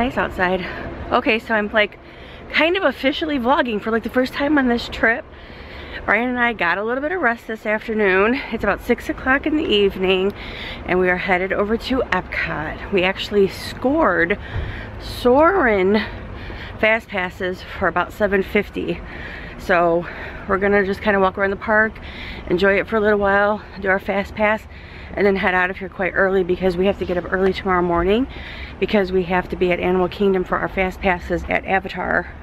Nice outside. Okay, so I'm like kind of officially vlogging for like the first time on this trip. Brian and I got a little bit of rest this afternoon. It's about 6 o'clock in the evening and we are headed over to EPCOT. We actually scored Soarin' fast passes for about $7.50. So we're gonna just kind of walk around the park, enjoy it for a little while, do our fast pass, and then head out of here quite early because we have to get up early tomorrow morning because we have to be at Animal Kingdom for our fast passes at Avatar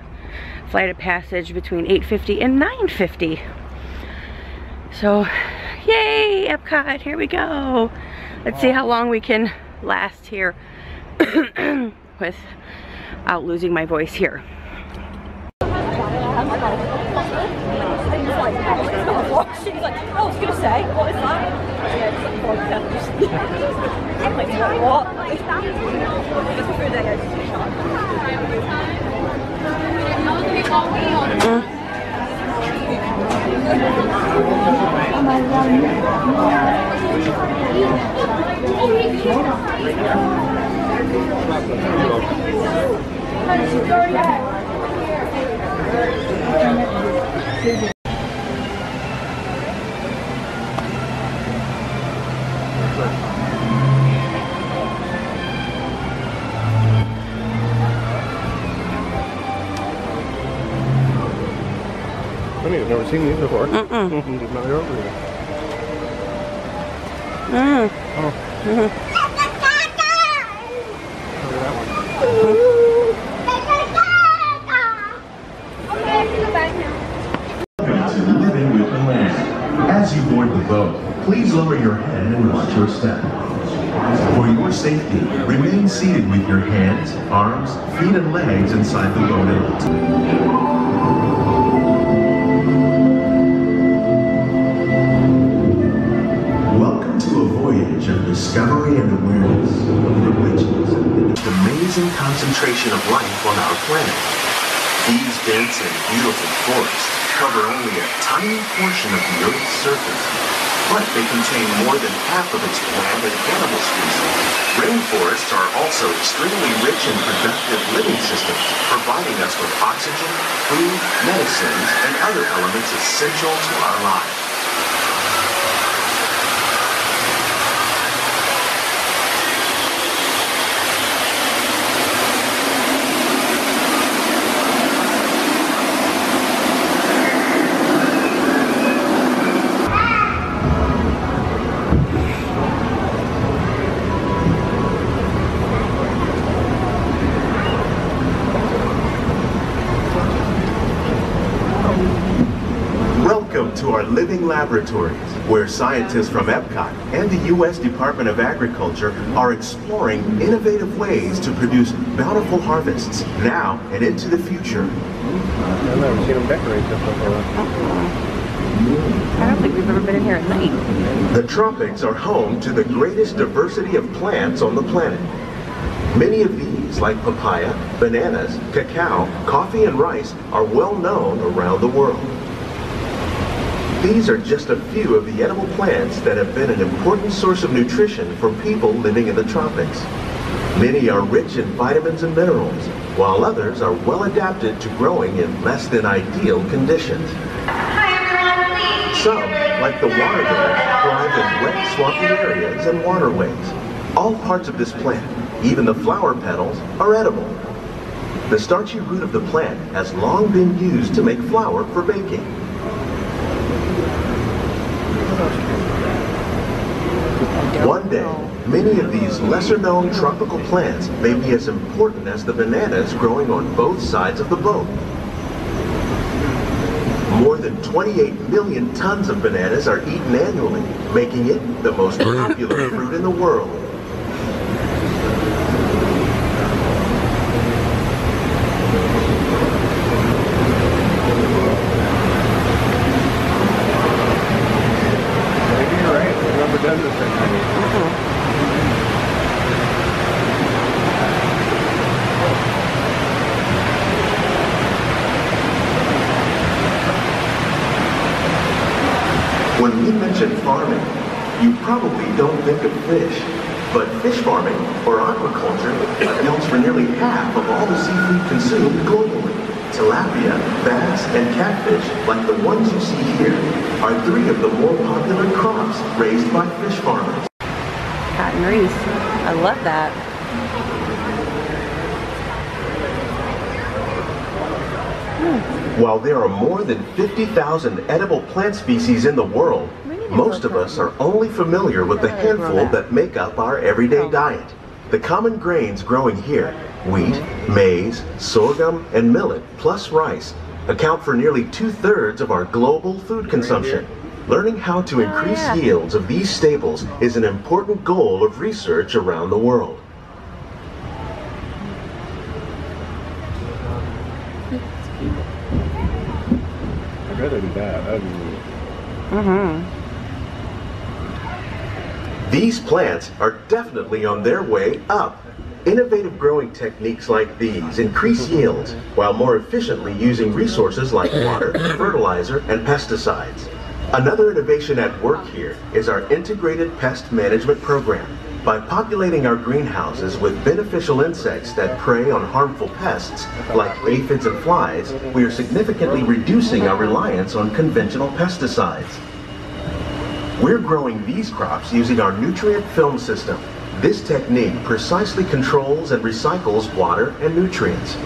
Flight of Passage between 8:50 and 9:50. So, yay, EPCOT, here we go. Let's see how long we can last here without losing my voice here. She's like, I was gonna say, what is that? I'm like, what? Funny, I've never seen these before. Did not hear over here. Oh. Look at that one. Welcome to Living with the Land. As you board the boat, please lower your head and watch your step. For your safety, remain seated with your hands, arms, feet, and legs inside the boat. Welcome to a voyage of discovery and awareness of the richness and the amazing concentration of life on our planet. These dense and beautiful forests cover only a tiny portion of the Earth's surface, but they contain more than half of its plant and animal species. Rainforests are also extremely rich and productive living systems, providing us with oxygen, food, medicines, and other elements essential to our lives. Welcome to our living laboratories, where scientists from EPCOT and the U.S. Department of Agriculture are exploring innovative ways to produce bountiful harvests now and into the future. I've never seen them decorate this before. I don't think we've ever been in here at night. The tropics are home to the greatest diversity of plants on the planet. Many of these, like papaya, bananas, cacao, coffee, and rice, are well known around the world. These are just a few of the edible plants that have been an important source of nutrition for people living in the tropics. Many are rich in vitamins and minerals, while others are well adapted to growing in less than ideal conditions. Some, like the watermelon, thrive in wet, swampy areas and waterways. All parts of this plant, even the flower petals, are edible. The starchy root of the plant has long been used to make flour for baking. One day, many of these lesser-known tropical plants may be as important as the bananas growing on both sides of the boat. More than 28 million tons of bananas are eaten annually, making it the most popular fruit in the world. Maybe you're right. We've never done this thing. When we mention farming, you probably don't think of fish, But fish farming, or aquaculture, accounts for nearly half of all the seafood consumed globally. Tilapia, bass, and catfish, like the ones you see here, are 3 of the more popular crops raised by fish farmers. Cotton reese. I love that. While there are more than 50,000 edible plant species in the world, most of us are only familiar with the handful that make up our everyday diet. The common grains growing here, wheat, maize, sorghum, and millet, plus rice, account for nearly 2/3 of our global food consumption. Learning how to increase yields of these staples is an important goal of research around the world. I'd rather do that. These plants are definitely on their way up. Innovative growing techniques like these increase yields while more efficiently using resources like water, fertilizer, and pesticides. Another innovation at work here is our integrated pest management program. By populating our greenhouses with beneficial insects that prey on harmful pests, like aphids and flies, we are significantly reducing our reliance on conventional pesticides. We're growing these crops using our nutrient film system. This technique precisely controls and recycles water and nutrients.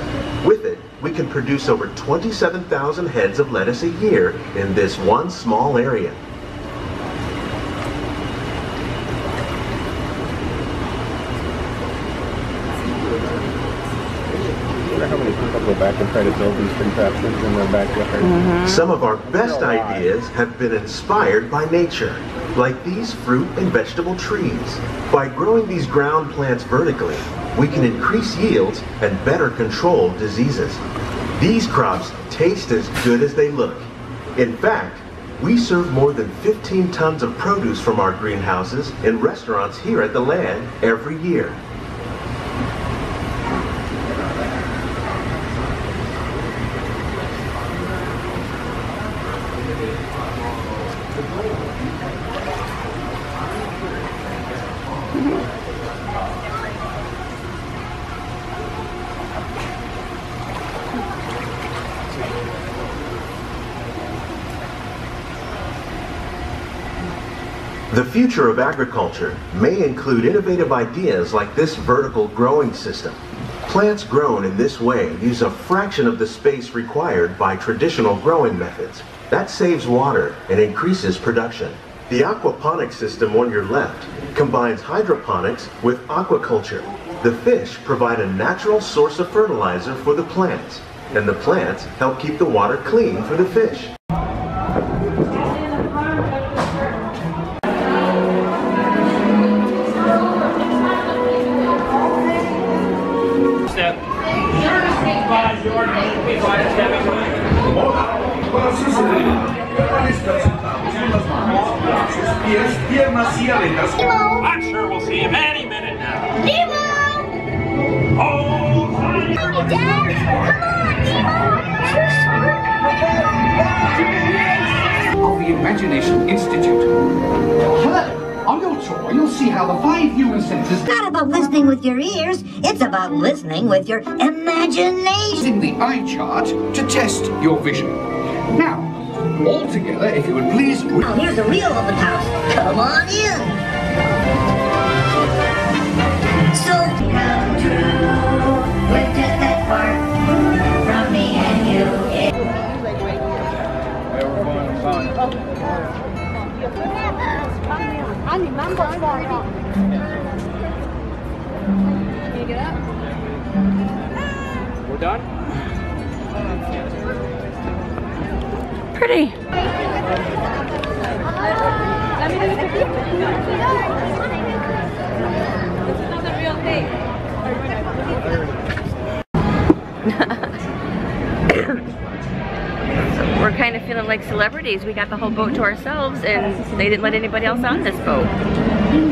With it, we can produce over 27,000 heads of lettuce a year in this one small area. How many people go back and try to build these contraptions in their backyard? Some of our best ideas have been inspired by nature, like these fruit and vegetable trees. By growing these ground plants vertically, we can increase yields and better control diseases. These crops taste as good as they look. In fact, we serve more than 15 tons of produce from our greenhouses in restaurants here at the land every year. The future of agriculture may include innovative ideas like this vertical growing system. Plants grown in this way use a fraction of the space required by traditional growing methods. That saves water and increases production. The aquaponics system on your left combines hydroponics with aquaculture. The fish provide a natural source of fertilizer for the plants, and the plants help keep the water clean for the fish. I'm sure we'll see him any minute now. Nemo! Oh, Dad! Come on, Nemo! Of the Imagination Institute. Hello! On your tour, you'll see how the 5 human senses... It's not about listening with your ears, it's about listening with your imagination. ...in the eye chart to test your vision. Now, all together, if you would please... Now, here's the real open house. Come on in. So, come true, with just that part from me and you. I remember what's going on. Can you get up? we're done? Pretty. Let me do the picture. This is not the real thing. So we're kind of feeling like celebrities. We got the whole boat to ourselves and they didn't let anybody else on this boat.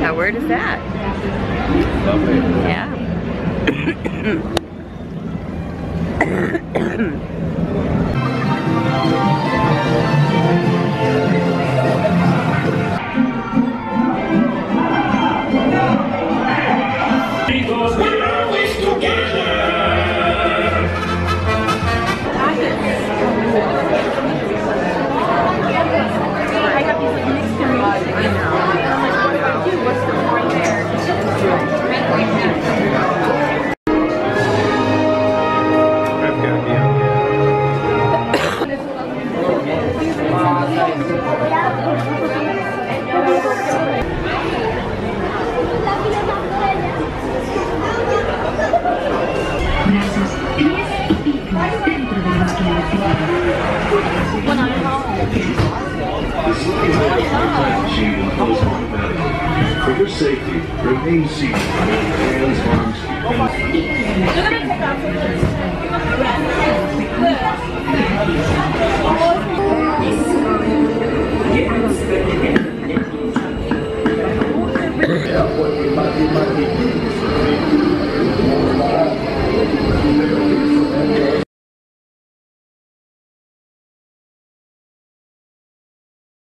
How weird is that? Lovely. Yeah. They're gonna take off.